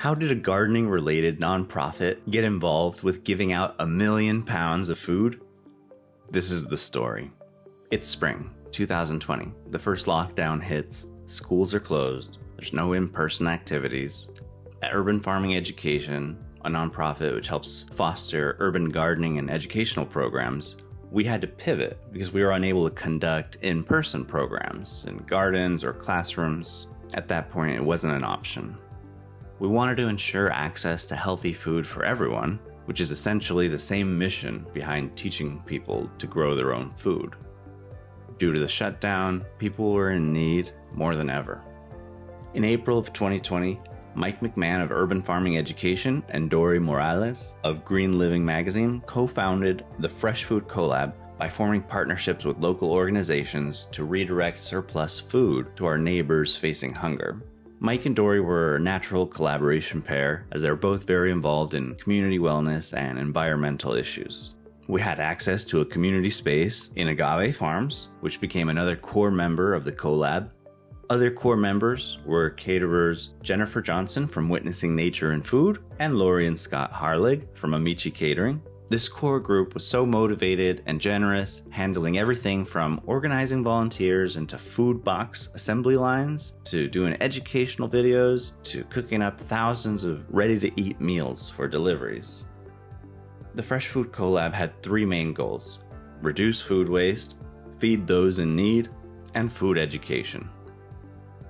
How did a gardening-related nonprofit get involved with giving out 1 million pounds of food? This is the story. It's spring, 2020. The first lockdown hits, schools are closed, there's no in-person activities. At Urban Farming Education, a nonprofit which helps foster urban gardening and educational programs, we had to pivot because we were unable to conduct in-person programs in gardens or classrooms. At that point, it wasn't an option. We wanted to ensure access to healthy food for everyone, which is essentially the same mission behind teaching people to grow their own food. Due to the shutdown, people were in need more than ever. In April of 2020, Mike McMahon of Urban Farming Education and Dory Morales of Green Living Magazine co-founded the Fresh Food Collab by forming partnerships with local organizations to redirect surplus food to our neighbors facing hunger. Mike and Dory were a natural collaboration pair as they were both very involved in community wellness and environmental issues. We had access to a community space in Agave Farms, which became another core member of the collab. Other core members were caterers Jennifer Johnson from Witnessing Nature and Food and Lori and Scott Harlig from Amici Catering. This core group was so motivated and generous, handling everything from organizing volunteers into food box assembly lines, to doing educational videos, to cooking up thousands of ready-to-eat meals for deliveries. The Fresh Food Collab had 3 main goals: reduce food waste, feed those in need, and food education.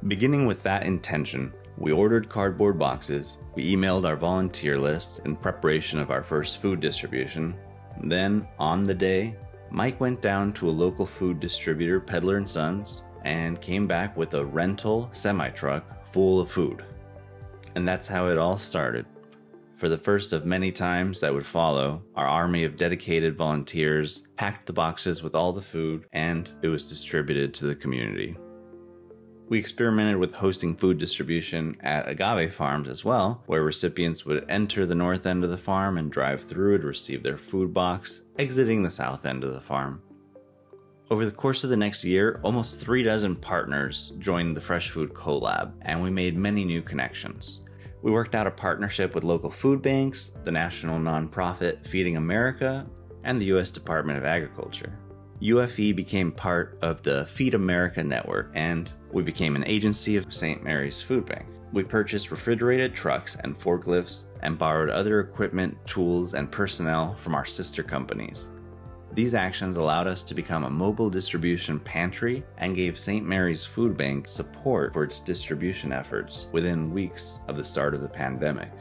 Beginning with that intention, we ordered cardboard boxes, we emailed our volunteer list in preparation of our first food distribution. Then, on the day, Mike went down to a local food distributor, Peddler & Sons, and came back with a rental semi-truck full of food. And that's how it all started. For the first of many times that would follow, our army of dedicated volunteers packed the boxes with all the food, and it was distributed to the community. We experimented with hosting food distribution at Agave Farms as well, where recipients would enter the north end of the farm and drive through to receive their food box, exiting the south end of the farm. Over the course of the next year, almost 3 dozen partners joined the Fresh Food Collab, and we made many new connections. We worked out a partnership with local food banks, the national nonprofit Feeding America, and the U.S. Department of Agriculture. UFE became part of the Feed America network, and we became an agency of St. Mary's Food Bank. We purchased refrigerated trucks and forklifts and borrowed other equipment, tools, and personnel from our sister companies. These actions allowed us to become a mobile distribution pantry and gave St. Mary's Food Bank support for its distribution efforts within weeks of the start of the pandemic.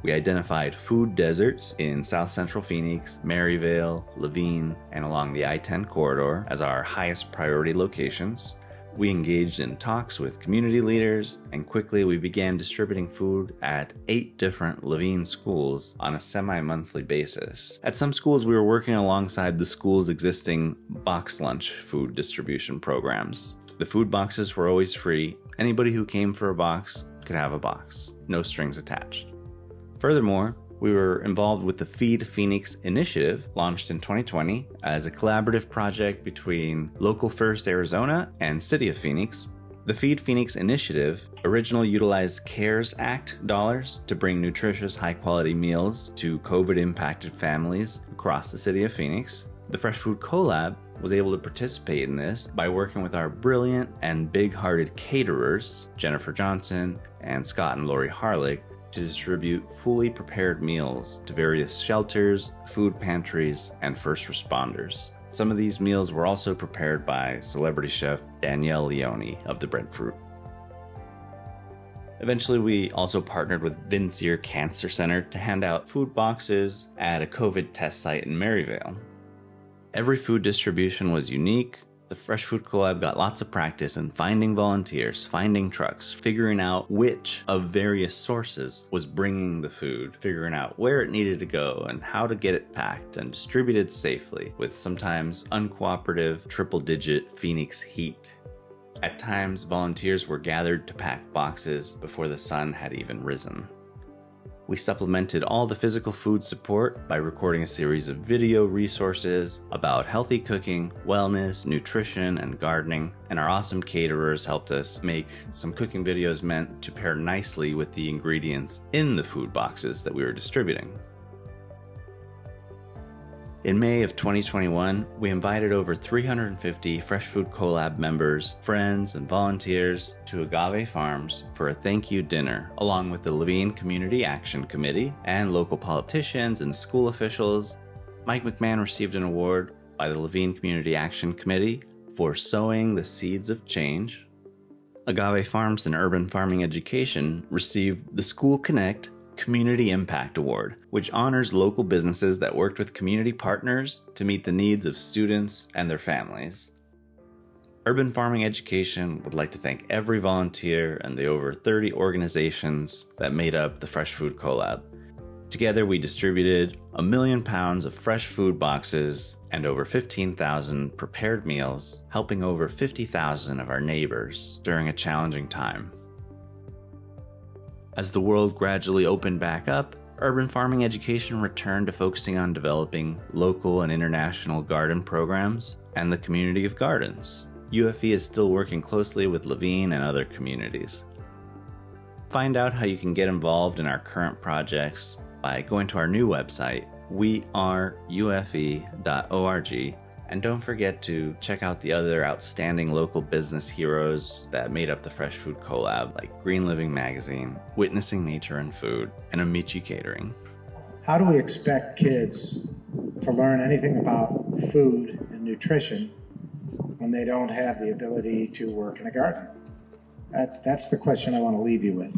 We identified food deserts in South Central Phoenix, Maryvale, Levine, and along the I-10 corridor as our highest priority locations. We engaged in talks with community leaders, and quickly we began distributing food at 8 different Levine schools on a semi-monthly basis. At some schools, we were working alongside the school's existing box lunch food distribution programs. The food boxes were always free. Anybody who came for a box could have a box, no strings attached. Furthermore, we were involved with the Feed Phoenix initiative, launched in 2020 as a collaborative project between Local First Arizona and City of Phoenix. The Feed Phoenix initiative originally utilized CARES Act dollars to bring nutritious, high-quality meals to COVID-impacted families across the city of Phoenix. The Fresh Food Collab was able to participate in this by working with our brilliant and big-hearted caterers, Jennifer Johnson and Scott and Lori Harlig, to distribute fully prepared meals to various shelters, food pantries, and first responders. Some of these meals were also prepared by celebrity chef Danielle Leone of the Breadfruit. Eventually, we also partnered with Vincere Cancer Center to hand out food boxes at a COVID test site in Maryvale. Every food distribution was unique. The Fresh Food Collab got lots of practice in finding volunteers, finding trucks, figuring out which of various sources was bringing the food, figuring out where it needed to go and how to get it packed and distributed safely with sometimes uncooperative triple-digit Phoenix heat. At times, volunteers were gathered to pack boxes before the sun had even risen. We supplemented all the physical food support by recording a series of video resources about healthy cooking, wellness, nutrition, and gardening, and our awesome caterers helped us make some cooking videos meant to pair nicely with the ingredients in the food boxes that we were distributing. In May of 2021, we invited over 350 Fresh Food Collab members, friends, and volunteers to Agave Farms for a thank you dinner, along with the Levine Community Action Committee and local politicians and school officials. Mike McMahon received an award by the Levine Community Action Committee for sowing the seeds of change. Agave Farms and Urban Farming Education received the School Connect Community Impact Award, which honors local businesses that worked with community partners to meet the needs of students and their families. Urban Farming Education would like to thank every volunteer and the over 30 organizations that made up the Fresh Food Collab. Together, we distributed 1 million pounds of fresh food boxes and over 15,000 prepared meals, helping over 50,000 of our neighbors during a challenging time. As the world gradually opened back up, Urban Farming Education returned to focusing on developing local and international garden programs and the community of gardens. UFE is still working closely with Levine and other communities. Find out how you can get involved in our current projects by going to our new website, weareufe.org, and don't forget to check out the other outstanding local business heroes that made up the Fresh Food Collab, like Green Living Magazine, Witnessing Nature and Food, and Amici Catering. How do we expect kids to learn anything about food and nutrition when they don't have the ability to work in a garden? That's the question I want to leave you with.